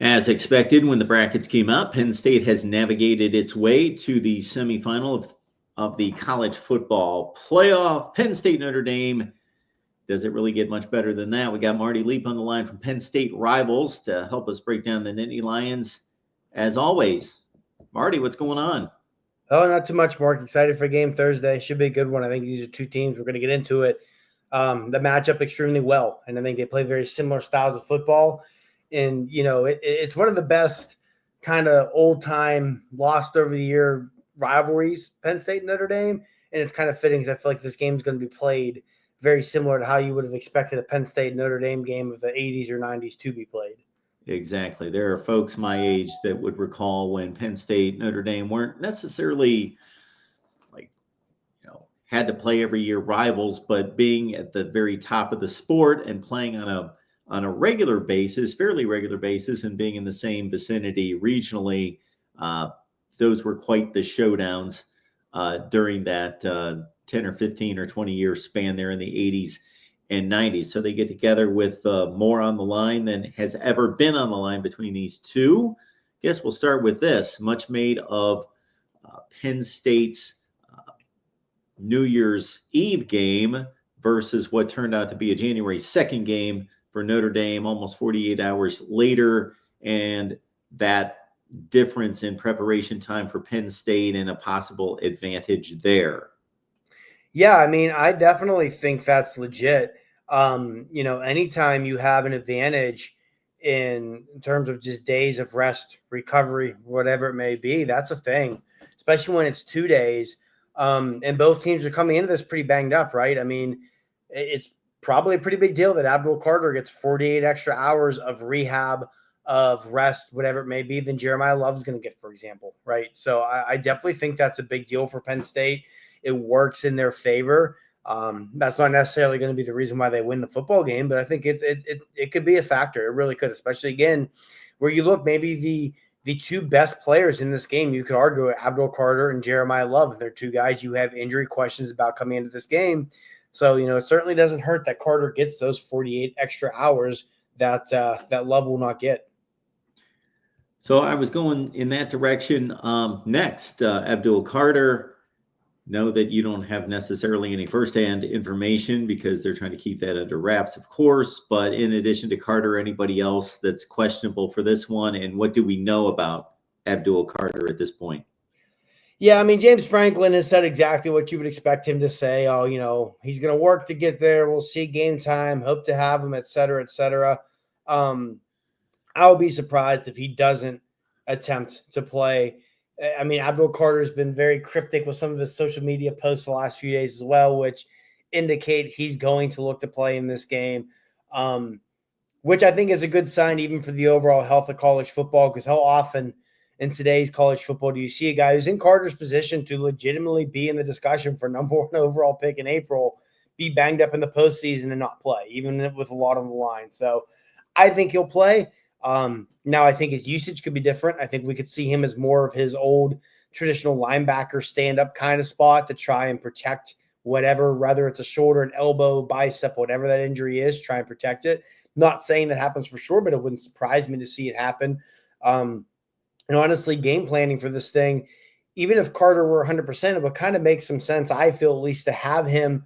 As expected, when the brackets came up, Penn State has navigated its way to the semifinal of the college football playoff. Penn State, Notre Dame. Does it really get much better than that? We got Marty Leap on the line from Penn State Rivals to help us break down the Nittany Lions. As always, Marty, what's going on? Oh, not too much, Mark. Excited for game Thursday. Should be a good one. I think these are two teams. We're going to get into it. The matchup extremely well, and I think they play very similar styles of football. And, it's one of the best kind of old-time, lost over the year rivalries, Penn State and Notre Dame. And it's kind of fitting because I feel like this game is going to be played very similar to how you would have expected a Penn State Notre Dame game of the 80s or 90s to be played. Exactly. There are folks my age that would recall when Penn State, Notre Dame weren't necessarily had to play every year rivals, but being at the very top of the sport and playing on a regular basis, fairly regular basis, and being in the same vicinity regionally, those were quite the showdowns during that 10 or 15 or 20 year span there in the 80s and 90s. So they get together with more on the line than has ever been on the line between these two. Guess we'll start with this, much made of Penn State's New Year's Eve game versus what turned out to be a January 2nd game for Notre Dame almost 48 hours later, and that difference in preparation time for Penn State and a possible advantage there. Yeah, I mean, I definitely think that's legit. Anytime you have an advantage in terms of just days of rest, recovery, whatever it may be, that's a thing, especially when it's 2 days. And both teams are coming into this pretty banged up, right? I mean, it's probably a pretty big deal that Abdul Carter gets 48 extra hours of rehab, of rest, whatever it may be, than Jeremiah Love's going to get, for example, right? So I definitely think that's a big deal for Penn State. It works in their favor. That's not necessarily going to be the reason why they win the football game, but I think it could be a factor. It really could, especially, again, where you look, maybe the two best players in this game, you could argue, Abdul Carter and Jeremiah Love. They're two guys you have injury questions about coming into this game. So, it certainly doesn't hurt that Carter gets those 48 extra hours that Love will not get. So I was going in that direction. Next, Abdul Carter. Know that you don't have necessarily any firsthand information because they're trying to keep that under wraps, of course. But in addition to Carter, anybody else that's questionable for this one? And what do we know about Abdul Carter at this point? Yeah, I mean, James Franklin has said exactly what you would expect him to say. Oh, he's going to work to get there. We'll see game time. Hope to have him, et cetera, et cetera. I'll be surprised if he doesn't attempt to play. I mean, Abdul Carter's been very cryptic with some of his social media posts the last few days as well, which indicate he's going to look to play in this game, which I think is a good sign even for the overall health of college football, because how often in today's college football do you see a guy who's in Carter's position to legitimately be in the discussion for number one overall pick in April be banged up in the postseason and not play, even with a lot on the line? So I think he'll play. Now I think his usage could be different. I think we could see him as more of his old traditional linebacker stand-up kind of spot to try and protect whatever, whether it's a shoulder, an elbow, bicep, whatever that injury is, try and protect it. Not saying that happens for sure, but it wouldn't surprise me to see it happen. And honestly, game planning for this thing, even if Carter were 100%, it would kind of make some sense, I feel, at least to have him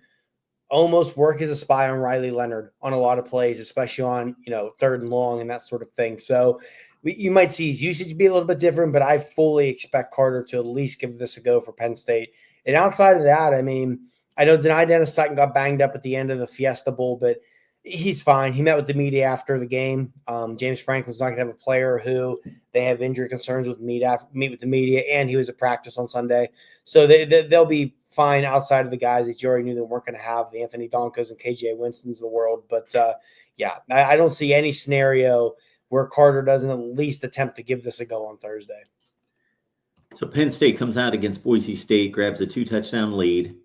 almost work as a spy on Riley Leonard on a lot of plays, especially on, third and long and that sort of thing. So you might see his usage be a little bit different, but I fully expect Carter to at least give this a go for Penn State. And outside of that, I mean, I know Dennis Sutton got banged up at the end of the Fiesta Bowl, but he's fine. He met with the media after the game. James Franklin's not going to have a player who they have injury concerns with meet with the media, and he was at practice on Sunday. So they'll be fine outside of the guys that you already knew they weren't going to have, the Anthony Donkas and KJ Winstons of the world. But, I don't see any scenario where Carter doesn't at least attempt to give this a go on Thursday. So Penn State comes out against Boise State, grabs a 2-touchdown lead.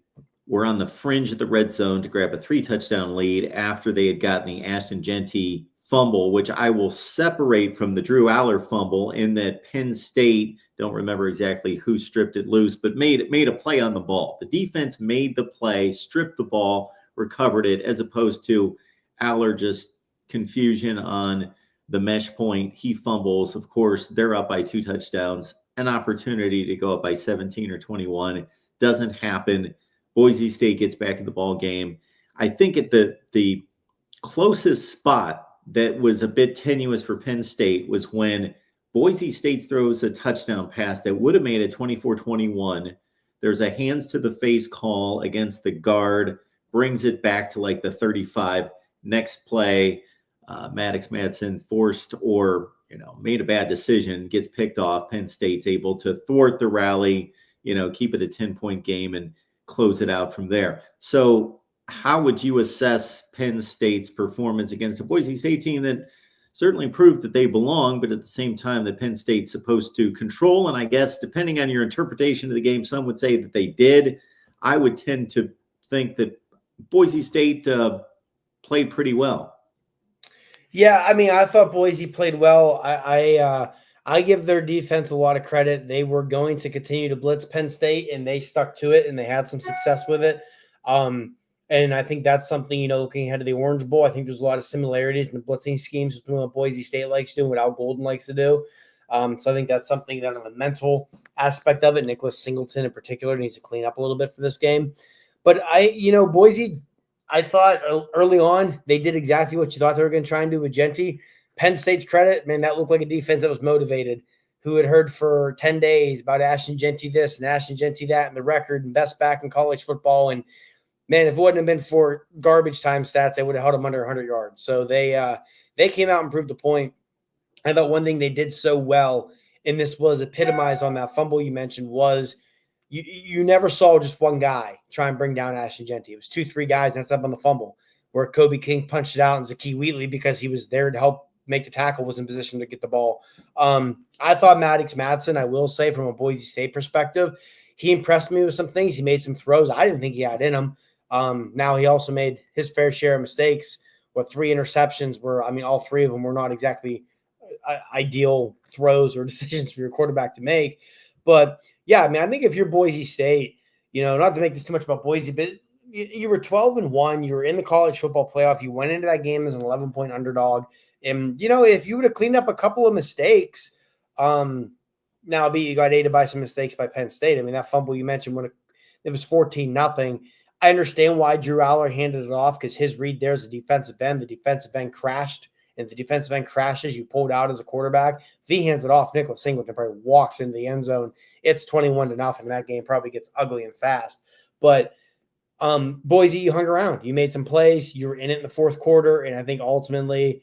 We're on the fringe of the red zone to grab a 3-touchdown lead after they had gotten the Ashton Jeanty fumble, which I will separate from the Drew Aller fumble in that Penn State, don't remember exactly who stripped it loose, but made a play on the ball. The defense made the play, stripped the ball, recovered it, as opposed to Aller just confusion on the mesh point. He fumbles. Of course, they're up by 2 touchdowns. An opportunity to go up by 17 or 21 doesn't happen. Boise State gets back in the ball game. I think at the closest spot that was a bit tenuous for Penn State was when Boise State throws a touchdown pass that would have made it 24-21. There's a hands to the face call against the guard, brings it back to like the 35. Next play, Maddox Madsen forced or made a bad decision, gets picked off. Penn State's able to thwart the rally, keep it a 10-point game and close it out from there. So how would you assess Penn State's performance against a Boise State team that certainly proved that they belong, but at the same time that Penn State's supposed to control? And I guess depending on your interpretation of the game, some would say that they did. I would tend to think that Boise State played pretty well. Yeah, I mean, I thought Boise played well. I give their defense a lot of credit. They were going to continue to blitz Penn State, and they stuck to it, and they had some success with it. And I think that's something, looking ahead to the Orange Bowl, I think there's a lot of similarities in the blitzing schemes between what Boise State likes to do and what Al Golden likes to do. So I think that's something that on the mental aspect of it, Nicholas Singleton in particular needs to clean up a little bit for this game. But Boise, I thought early on they did exactly what you thought they were going to try and do with Genty. Penn State's credit, man, that looked like a defense that was motivated, who had heard for 10 days about Ashton Genty this and Ashton Genty that and the record and best back in college football. And, man, if it wouldn't have been for garbage time stats, they would have held them under 100 yards. So they came out and proved a point. I thought one thing they did so well, and this was epitomized on that fumble you mentioned, was you never saw just one guy try and bring down Ashton Genty. It was 2-3 guys that's up on the fumble, where Kobe King punched it out and Zakee Wheatley, because he was there to help make the tackle, was in position to get the ball. I thought Maddox Madsen, I will say, from a Boise State perspective, he impressed me with some things. He made some throws I didn't think he had in him. Now he also made his fair share of mistakes. 3 interceptions were, all 3 of them were not exactly ideal throws or decisions for your quarterback to make. But yeah, I think if you're Boise State, not to make this too much about Boise, but you were 12-1, you were in the college football playoff, you went into that game as an 11-point underdog. And, if you would have cleaned up a couple of mistakes, now you got aided by some mistakes by Penn State. That fumble you mentioned when it was 14-0. I understand why Drew Aller handed it off, because his read there is the defensive end. The defensive end crashed, and if the defensive end crashes, you pulled out as a quarterback. If he hands it off, Nicholas Singleton probably walks into the end zone. It's 21-0. That game probably gets ugly and fast. But Boise, you hung around. You made some plays. You were in it in the fourth quarter, and I think ultimately,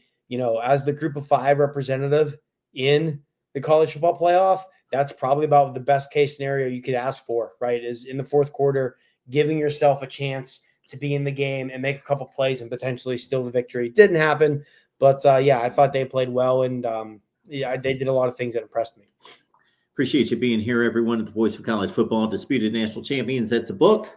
as the Group of 5 representative in the college football playoff, that's probably about the best case scenario you could ask for, right? Is in the fourth quarter, giving yourself a chance to be in the game and make a couple plays and potentially steal the victory. Didn't happen, but I thought they played well, and they did a lot of things that impressed me. Appreciate you being here, everyone, at the Voice of College Football. Disputed National Champions. That's a book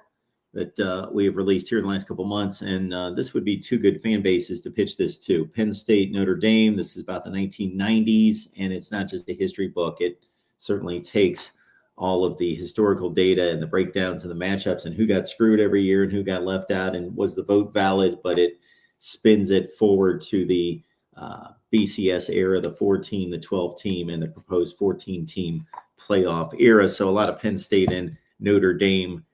that we have released here in the last couple months, and this would be 2 good fan bases to pitch this to. Penn State, Notre Dame. This is about the 1990s, and it's not just a history book. It certainly takes all of the historical data and the breakdowns and the matchups and who got screwed every year and who got left out and was the vote valid, but it spins it forward to the BCS era, the 14, the 12 team, and the proposed 14 team playoff era. So a lot of Penn State and Notre Dame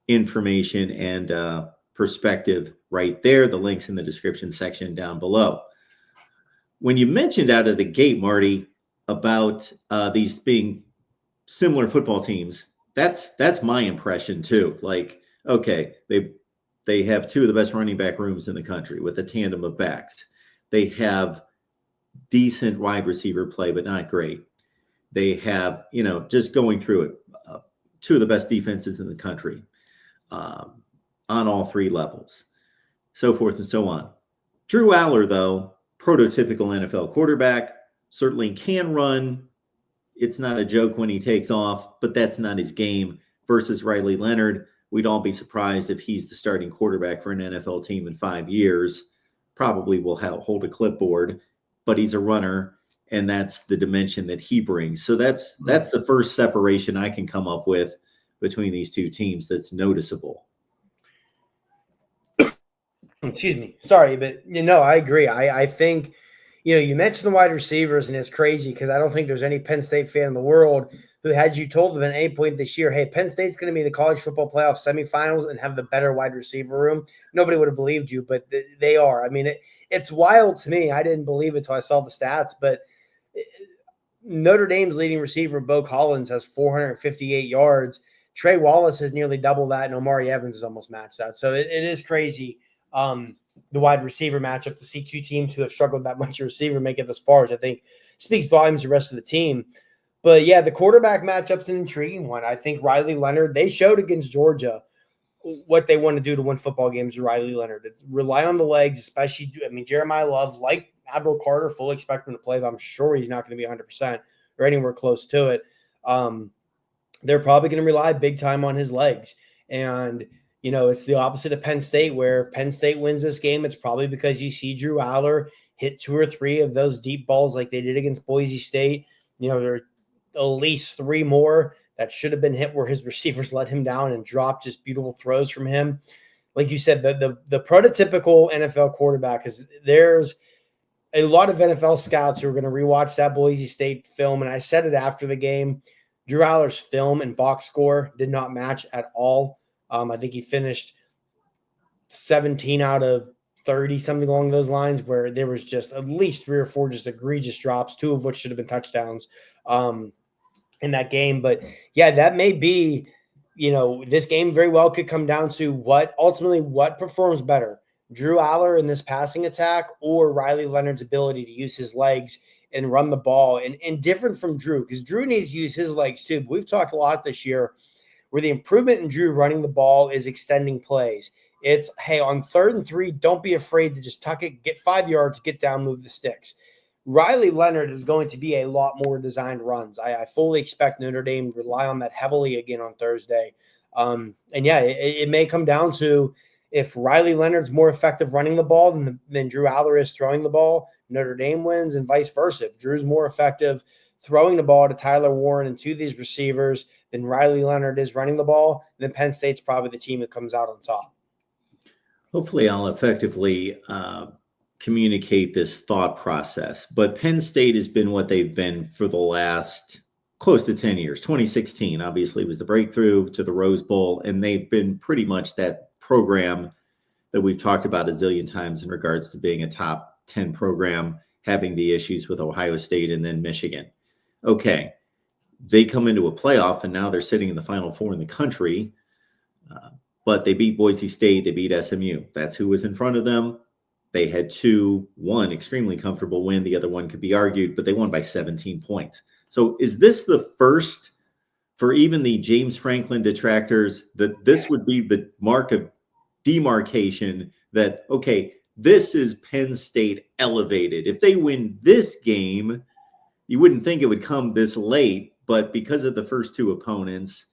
information and perspective right there. The link's in the description section down below. When you mentioned out of the gate, Marty, about these being similar football teams, that's my impression too. Like, okay, they have 2 of the best running back rooms in the country with a tandem of backs. They have decent wide receiver play, but not great. They have, just going through it, 2 of the best defenses in the country on all 3 levels, so forth and so on. Drew Aller, though, prototypical NFL quarterback, certainly can run. It's not a joke when he takes off, but that's not his game. Versus Riley Leonard, we'd all be surprised if he's the starting quarterback for an NFL team in 5 years. Probably will hold a clipboard, but he's a runner, and that's the dimension that he brings. So that's the first separation I can come up with between these 2 teams that's noticeable. Excuse me. Sorry, but I agree. I think You mentioned the wide receivers, and it's crazy because I don't think there's any Penn State fan in the world who had you told them at any point this year, hey, Penn State's going to be in the college football playoff semifinals and have the better wide receiver room. Nobody would have believed you, but they are. I mean, it's wild to me. I didn't believe it until I saw the stats, but Notre Dame's leading receiver, Bo Collins, has 458 yards. Trey Wallace has nearly double that, and Omari Evans has almost matched that. So it is crazy, the wide receiver matchup, to see two teams who have struggled that much at receiver make it this far, which I think speaks volumes to the rest of the team. But, yeah, the quarterback matchup's an intriguing one. I think Riley Leonard, they showed against Georgia what they want to do to win football games with Riley Leonard. It's rely on the legs, especially, Jeremiah Love, like Abdul Carter, fully expect him to play, but I'm sure he's not going to be 100% or anywhere close to it. They're probably going to rely big time on his legs. And, it's the opposite of Penn State, where if Penn State wins this game, it's probably because you see Drew Aller hit 2 or 3 of those deep balls like they did against Boise State. There are at least 3 more that should have been hit where his receivers let him down and dropped just beautiful throws from him. Like you said, the prototypical NFL quarterback is there's a lot of NFL scouts who are going to rewatch that Boise State film. And I said it after the game, Drew Aller's film and box score did not match at all. I think he finished 17 out of 30, something along those lines, where there was just at least 3 or 4 just egregious drops, 2 of which should have been touchdowns in that game. But yeah, that may be, this game very well could come down to what performs better, Drew Aller in this passing attack or Riley Leonard's ability to use his legs and run the ball. And different from Drew, because Drew needs to use his legs too. But we've talked a lot this year where the improvement in Drew running the ball is extending plays. It's, hey, on 3rd and 3, don't be afraid to just tuck it, get 5 yards, get down, move the sticks. Riley Leonard is going to be a lot more designed runs. I fully expect Notre Dame to rely on that heavily again on Thursday. And yeah, it may come down to, if Riley Leonard's more effective running the ball than Drew Aller is throwing the ball, Notre Dame wins, and vice versa. If Drew's more effective throwing the ball to Tyler Warren and to these receivers than Riley Leonard is running the ball, then Penn State's probably the team that comes out on top. Hopefully I'll effectively communicate this thought process. But Penn State has been what they've been for the last close to 10 years. 2016, obviously, was the breakthrough to the Rose Bowl, and they've been pretty much that program that we've talked about a zillion times in regards to being a top 10 program, having the issues with Ohio State and then Michigan. Okay, they come into a playoff, and now they're sitting in the Final Four in the country, but they beat Boise State, they beat SMU. That's who was in front of them. They had 2, one extremely comfortable win, the other one could be argued, but they won by 17 points. So is this the first, for even the James Franklin detractors, that this would be the mark of demarcation that, okay, this is Penn State elevated? If they win this game, you wouldn't think it would come this late, but because of the first 2 opponents,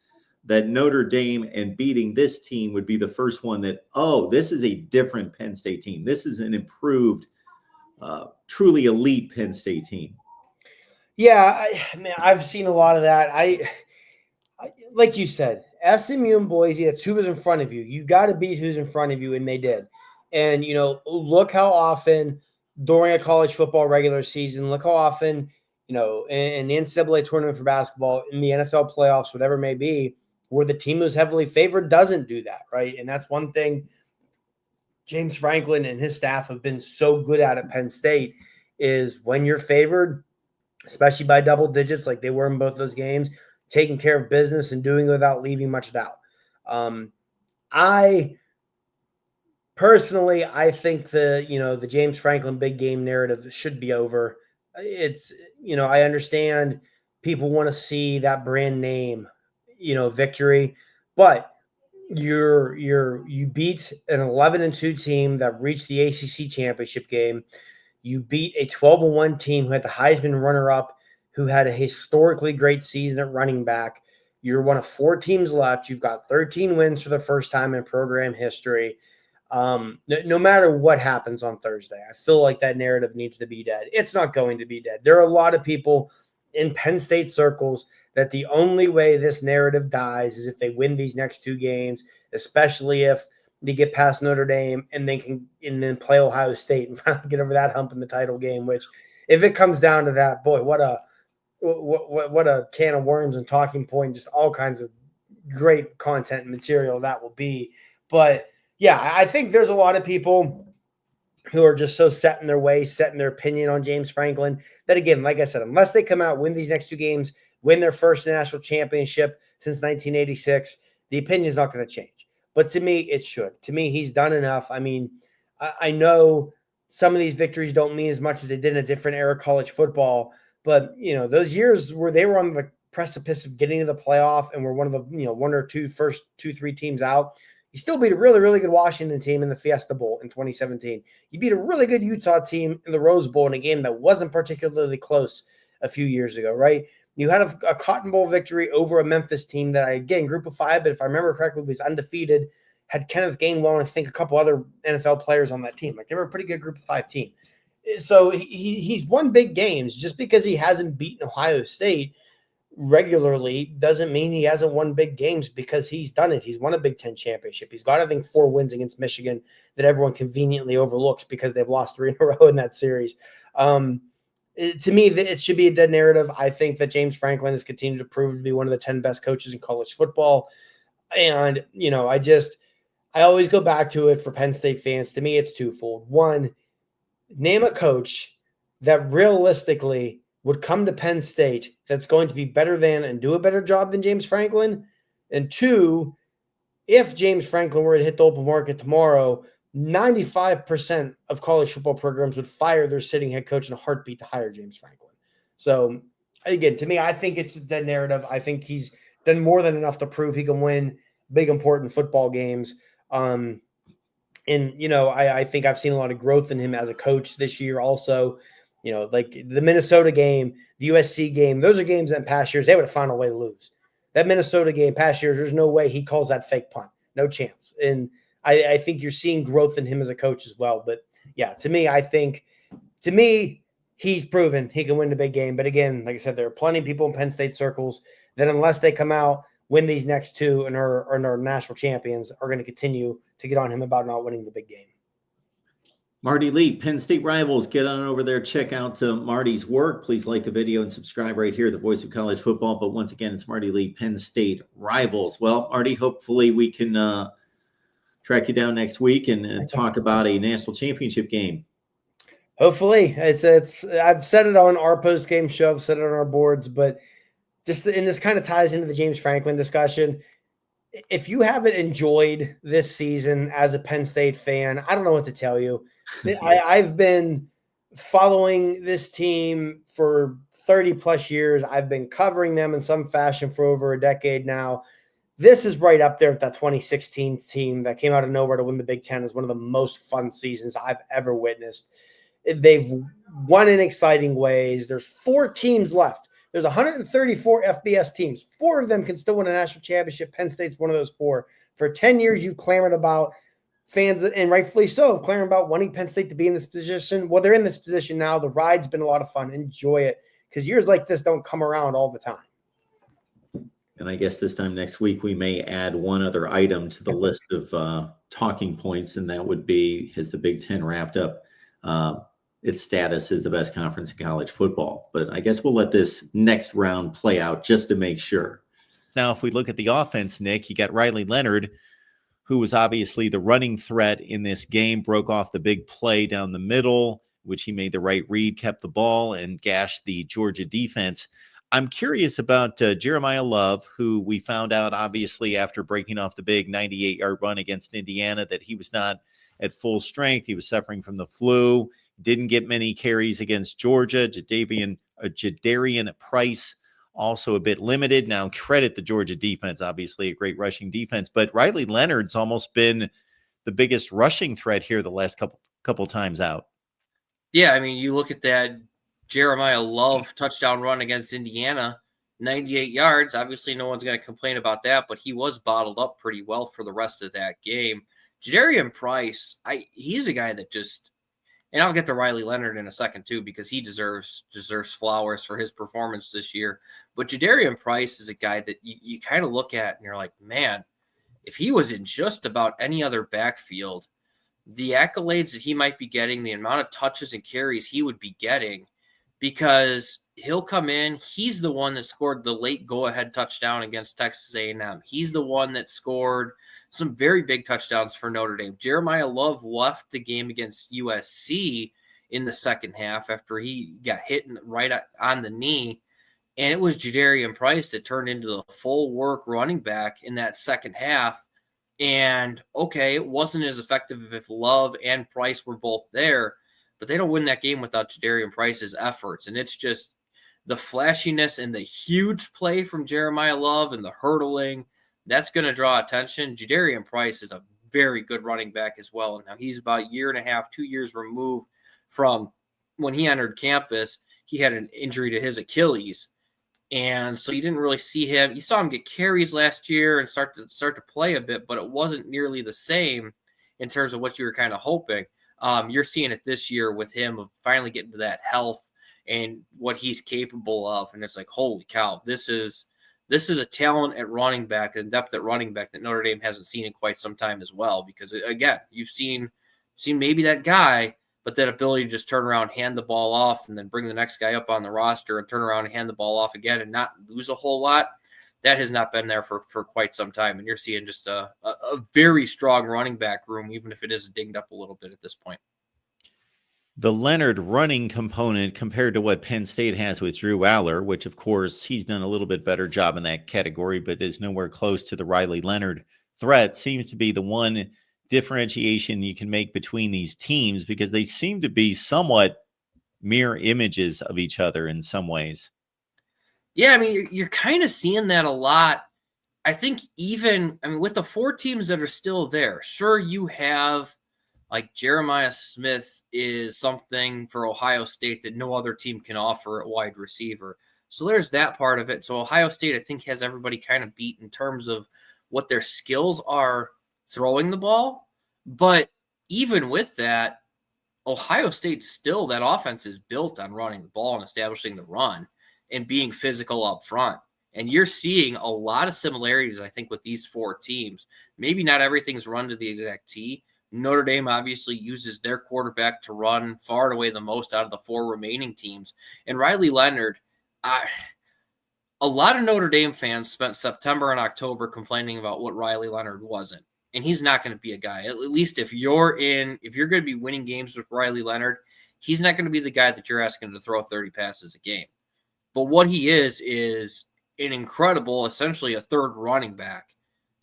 that Notre Dame and beating this team would be the first one that, oh, this is a different Penn State team. This is an improved, truly elite Penn State team. Yeah, I've seen a lot of that. I like you said, SMU and Boise, that's who was in front of you. You got to beat who's in front of you, and they did. And, look how often during a college football regular season, look how often, in the NCAA tournament for basketball, in the NFL playoffs, whatever it may be, where the team who's heavily favored doesn't do that, right? And that's one thing James Franklin and his staff have been so good at Penn State, is when you're favored, especially by double digits like they were in both those games, taking care of business and doing it without leaving much doubt. I personally, I think the James Franklin big game narrative should be over. It's, I understand people want to see that brand name, victory, but you beat an 11-2 team that reached the ACC championship game. You beat a 12-1 team who had the Heisman runner-up, who had a historically great season at running back. You're one of 4 teams left. You've got 13 wins for the first time in program history. No matter what happens on Thursday, I feel like that narrative needs to be dead. It's not going to be dead. There are a lot of people in Penn State circles that the only way this narrative dies is if they win these next 2 games, especially if to get past Notre Dame and then play Ohio State and finally get over that hump in the title game. Which, if it comes down to that, boy, what a can of worms and talking point, just all kinds of great content and material that will be. But yeah, I think there's a lot of people who are just so set in their ways, set in their opinion on James Franklin, that again, like I said, unless they come out, win these next 2 games, win their first national championship since 1986, the opinion is not going to change. But to me, it should. To me, he's done enough. I mean, I know some of these victories don't mean as much as they did in a different era of college football, but those years where they were on the precipice of getting to the playoff and were one of the one or two first 2-3 teams out, you still beat a really, really good Washington team in the Fiesta Bowl in 2017. You beat a really good Utah team in the Rose Bowl in a game that wasn't particularly close a few years ago, right? You had a Cotton Bowl victory over a Memphis team that, again, group of 5, but if I remember correctly, was undefeated, had Kenneth Gainwell and I think a couple other NFL players on that team. Like, they were a pretty good group of 5 team. So he's won big games. Just because he hasn't beaten Ohio State regularly doesn't mean he hasn't won big games, because he's done it. He's won a Big Ten championship. He's got, I think, 4 wins against Michigan that everyone conveniently overlooks because they've lost 3 in a row in that series. To me, it should be a dead narrative. I think that James Franklin has continued to prove to be one of the 10 best coaches in college football. And, I always go back to it for Penn State fans. To me, it's twofold. One, name a coach that realistically would come to Penn State that's going to be better than and do a better job than James Franklin. And 2, if James Franklin were to hit the open market tomorrow, 95% of college football programs would fire their sitting head coach in a heartbeat to hire James Franklin. So, again, to me, I think it's a dead narrative. I think he's done more than enough to prove he can win big, important football games. I think I've seen a lot of growth in him as a coach this year also. Like the Minnesota game, the USC game, those are games that in past years they would have found a way to lose. That Minnesota game, past years, there's no way he calls that fake punt. No chance. And I think you're seeing growth in him as a coach as well. But yeah, to me, he's proven he can win the big game. But again, like I said, there are plenty of people in Penn State circles that, unless they come out, win these next 2 and are national champions, are going to continue to get on him about not winning the big game. Marty Lee, Penn State Rivals. Get on over there. Check out Marty's work. Please like the video and subscribe right here, the voice of college football. But once again, it's Marty Lee, Penn State Rivals. Well, Marty, hopefully we can track you down next week and talk about a national championship game. Hopefully. I've said it on our post-game show. I've said it on our boards. But and this kind of ties into the James Franklin discussion. If you haven't enjoyed this season as a Penn State fan, I don't know what to tell you. I've been following this team for 30 plus years. I've been covering them in some fashion for over a decade now. This is right up there with that 2016 team that came out of nowhere to win the Big Ten. Is one of the most fun seasons I've ever witnessed. They've won in exciting ways. There's 4 teams left. There's 134 FBS teams. 4 of them can still win a national championship. Penn State's one of those 4. For 10 years, you've clamored about, fans, and rightfully so, clamoring about wanting Penn State to be in this position. Well, they're in this position now. The ride's been a lot of fun. Enjoy it, because years like this don't come around all the time. And I guess this time next week, we may add one other item to the list of talking points, and that would be, has the Big Ten wrapped up its status as the best conference in college football? But I guess we'll let this next round play out just to make sure. Now, if we look at the offense, Nick, you got Riley Leonard, who was obviously the running threat in this game, broke off the big play down the middle, which he made the right read, kept the ball, and gashed the Georgia defense. I'm curious about Jeremiah Love, who we found out, obviously, after breaking off the big 98-yard run against Indiana, that he was not at full strength. He was suffering from the flu. Didn't get many carries against Georgia. Jadarian Price also a bit limited. Now, credit the Georgia defense, obviously a great rushing defense, but Riley Leonard's almost been the biggest rushing threat here the last couple times out. Yeah, I mean, you look at that Jeremiah Love touchdown run against Indiana, 98 yards. Obviously, no one's going to complain about that, but he was bottled up pretty well for the rest of that game. Jadarian Price, he's a guy that just, and I'll get to Riley Leonard in a second too, because he deserves flowers for his performance this year. But Jadarian Price is a guy that you kind of look at and you're like, man, if he was in just about any other backfield, the accolades that he might be getting, the amount of touches and carries he would be getting, because he'll come in. He's the one that scored the late go-ahead touchdown against Texas A&M. He's the one that scored some very big touchdowns for Notre Dame. Jeremiah Love left the game against USC in the second half after he got hit right on the knee, and it was Jadarian Price that turned into the full work running back in that second half. And okay, it wasn't as effective if Love and Price were both there, but they don't win that game without Jadarian Price's efforts. And it's just the flashiness and the huge play from Jeremiah Love and the hurdling that's going to draw attention. Jadarian Price is a very good running back as well. Now he's about a year and a half, 2 years removed from when he entered campus. He had an injury to his Achilles. And so you didn't really see him. You saw him get carries last year and start to play a bit, but it wasn't nearly the same in terms of what you were kind of hoping. You're seeing it this year with him of finally getting to that health and what he's capable of. And it's like, holy cow, this is a talent at running back and depth at running back that Notre Dame hasn't seen in quite some time as well. Because again, you've seen maybe that guy, but that ability to just turn around, hand the ball off, and then bring the next guy up on the roster and turn around and hand the ball off again and not lose a whole lot, that has not been there for quite some time. And you're seeing just a very strong running back room, even if it is dinged up a little bit at this point. The Leonard running component compared to what Penn State has with Drew Aller, which of course he's done a little bit better job in that category, but is nowhere close to the Riley Leonard threat, seems to be the one differentiation you can make between these teams, because they seem to be somewhat mirror images of each other in some ways. Yeah, I mean, you're kind of seeing that a lot. I think with the 4 teams that are still there, sure, you have like Jeremiah Smith is something for Ohio State that no other team can offer at wide receiver. So there's that part of it. So Ohio State, I think, has everybody kind of beat in terms of what their skills are throwing the ball. But even with that, Ohio State still, that offense is built on running the ball and establishing the run and being physical up front. And you're seeing a lot of similarities, I think, with these 4 teams. Maybe not everything's run to the exact T. Notre Dame obviously uses their quarterback to run far and away the most out of the 4 remaining teams. And Riley Leonard, a lot of Notre Dame fans spent September and October complaining about what Riley Leonard wasn't. And he's not going to be a guy, at least if you're going to be winning games with Riley Leonard, he's not going to be the guy that you're asking to throw 30 passes a game. But what he is an incredible, essentially a third running back.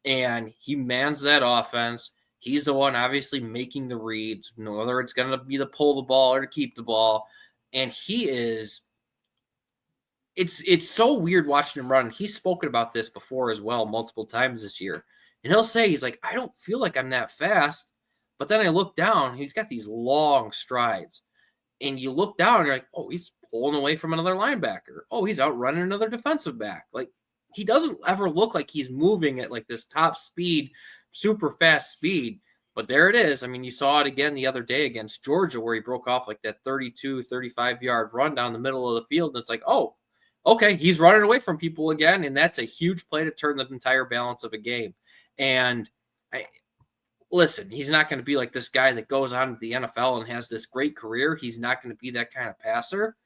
And he mans that offense. He's the one obviously making the reads, whether it's going to be to pull the ball or to keep the ball. And he is – it's so weird watching him run. He's spoken about this before as well multiple times this year. And he'll say, he's like, I don't feel like I'm that fast. But then I look down, he's got these long strides. And you look down, and you're like, oh, he's pulling away from another linebacker. Oh, he's outrunning another defensive back. Like, he doesn't ever look like he's moving at like this top speed, super fast speed. But there it is. I mean, you saw it again the other day against Georgia where he broke off like that 32, 35-yard run down the middle of the field. And it's like, oh, okay, he's running away from people again. And that's a huge play to turn the entire balance of a game. And listen, he's not going to be like this guy that goes on to the NFL and has this great career. He's not going to be that kind of passer.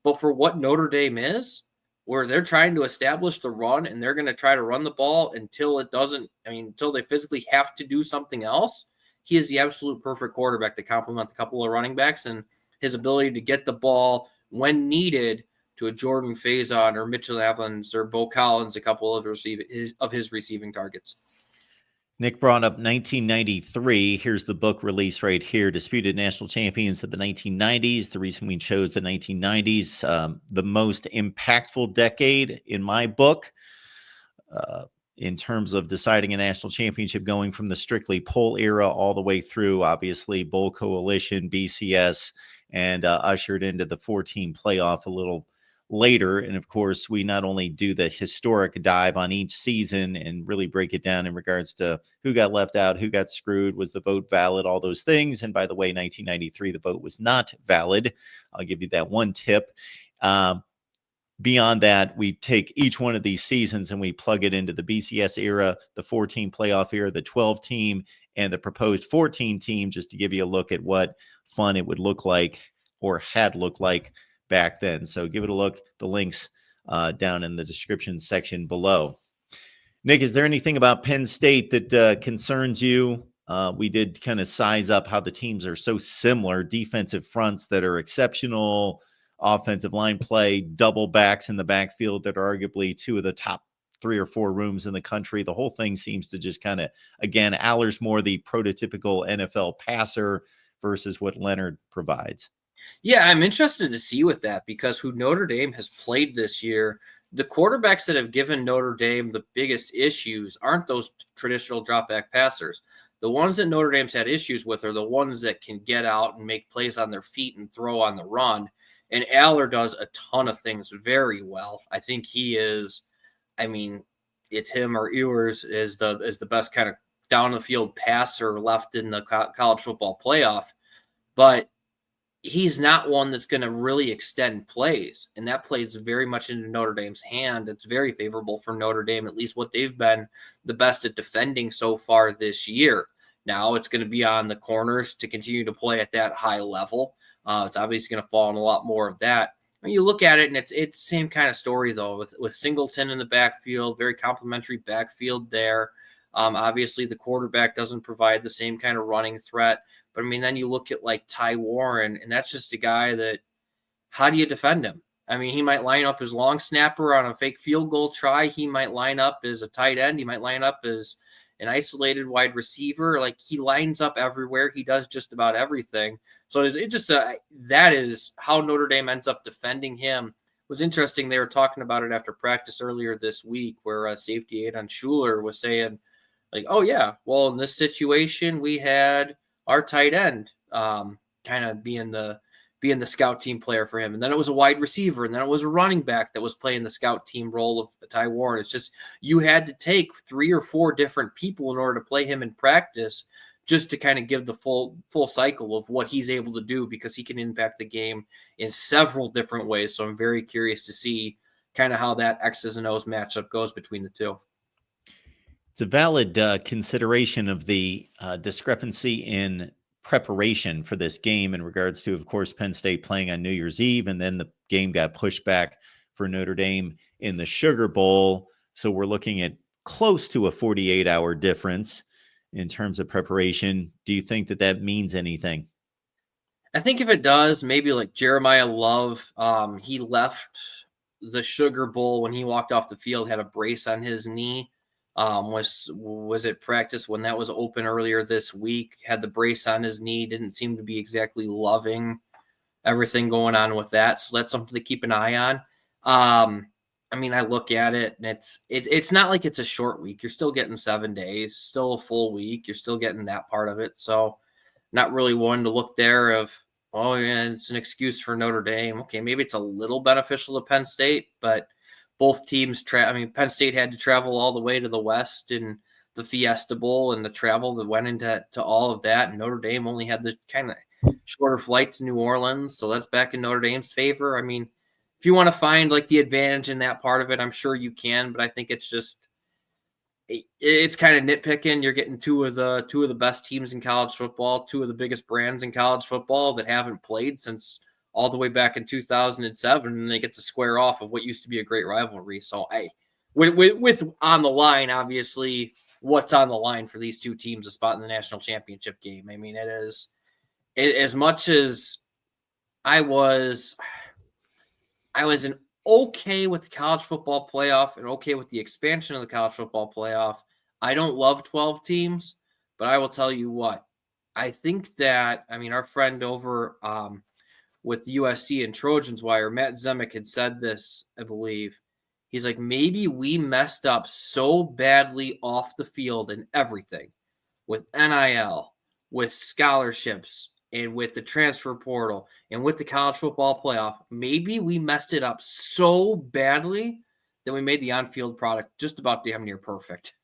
But for what Notre Dame is, where they're trying to establish the run and they're going to try to run the ball until they physically have to do something else, he is the absolute perfect quarterback to complement a couple of running backs, and his ability to get the ball when needed to a Jordan Faison or Mitchell Evans or Bo Collins, a couple of his receiving targets. Nick brought up 1993. Here's the book release right here, Disputed National Champions of the 1990s. The reason we chose the 1990s, the most impactful decade in my book in terms of deciding a national championship, going from the strictly poll era all the way through, obviously, Bowl Coalition, BCS, and ushered into the 4-team playoff a little later. And of course, we not only do the historic dive on each season and really break it down in regards to who got left out, who got screwed, was the vote valid, all those things. And by the way, 1993, the vote was not valid. I'll give you that one tip. beyond that, we take each one of these seasons and we plug it into the BCS era, the 14 playoff era, the 12 team, and the proposed 14 team, just to give you a look at what fun it would look like or had looked like back then. So give it a look. The links down in the description section below. Nick, is there anything about Penn State that concerns you? We did kind of size up how the teams are so similar, defensive fronts that are exceptional, offensive line play, double backs in the backfield that are arguably two of the top 3 or 4 rooms in the country. The whole thing seems to just kind of, again, Aller's more the prototypical NFL passer versus what Leonard provides. Yeah, I'm interested to see with that because who Notre Dame has played this year, the quarterbacks that have given Notre Dame the biggest issues aren't those traditional drop back passers. The ones that Notre Dame's had issues with are the ones that can get out and make plays on their feet and throw on the run. And Aller does a ton of things very well. I think he is, I mean, it's him or Ewers is the best kind of down the field passer left in the college football playoff. But he's not one that's going to really extend plays. And that plays very much into Notre Dame's hand. It's very favorable for Notre Dame, at least what they've been the best at defending so far this year. Now it's going to be on the corners to continue to play at that high level. It's obviously going to fall in a lot more of that. When you look at it, and it's the same kind of story, though, with Singleton in the backfield, very complimentary backfield there. Obviously, the quarterback doesn't provide the same kind of running threat. But, I mean, then you look at, like, Ty Warren, and that's just a guy that how do you defend him? I mean, he might line up as long snapper on a fake field goal try. He might line up as a tight end. He might line up as an isolated wide receiver. Like, he lines up everywhere. He does just about everything. So it just that is how Notre Dame ends up defending him. It was interesting. They were talking about it after practice earlier this week where safety Adon Schuler was saying, like, oh, yeah, well, in this situation, we had our tight end kind of being the scout team player for him. And then it was a wide receiver. And then it was a running back that was playing the scout team role of Ty Warren. It's just you had to take 3 or 4 different people in order to play him in practice just to kind of give the full cycle of what he's able to do because he can impact the game in several different ways. So I'm very curious to see kind of how that X's and O's matchup goes between the two. It's a valid consideration of the discrepancy in preparation for this game in regards to, of course, Penn State playing on New Year's Eve, and then the game got pushed back for Notre Dame in the Sugar Bowl. So we're looking at close to a 48-hour difference in terms of preparation. Do you think that means anything? I think if it does, maybe like Jeremiah Love, he left the Sugar Bowl when he walked off the field, had a brace on his knee. Was at practice when that was open earlier this week, had the brace on his knee, didn't seem to be exactly loving everything going on with that. So that's something to keep an eye on. I mean, I look at it and it's not like it's a short week. You're still getting 7 days, still a full week. You're still getting that part of it. So not really one to look there of, oh yeah, it's an excuse for Notre Dame. Okay, maybe it's a little beneficial to Penn State, but both teams, Penn State had to travel all the way to the West in the Fiesta Bowl and the travel that went into all of that. And Notre Dame only had the kind of shorter flight to New Orleans. So that's back in Notre Dame's favor. I mean, if you want to find like the advantage in that part of it, I'm sure you can, but I think it's kind of nitpicking. You're getting two of the best teams in college football, 2 of the biggest brands in college football that haven't played since all the way back in 2007, and they get to square off of what used to be a great rivalry. So, with on the line, obviously, what's on the line for these 2 teams, a spot in the national championship game. I mean, it is as much as I was okay with the college football playoff and okay with the expansion of the college football playoff. I don't love 12 teams, but I will tell you what, I think that, I mean, our friend over with USC and Trojans Wire, Matt Zemek had said this, I believe. He's like, maybe we messed up so badly off the field and everything with NIL, with scholarships, and with the transfer portal, and with the college football playoff. Maybe we messed it up so badly that we made the on-field product just about damn near perfect.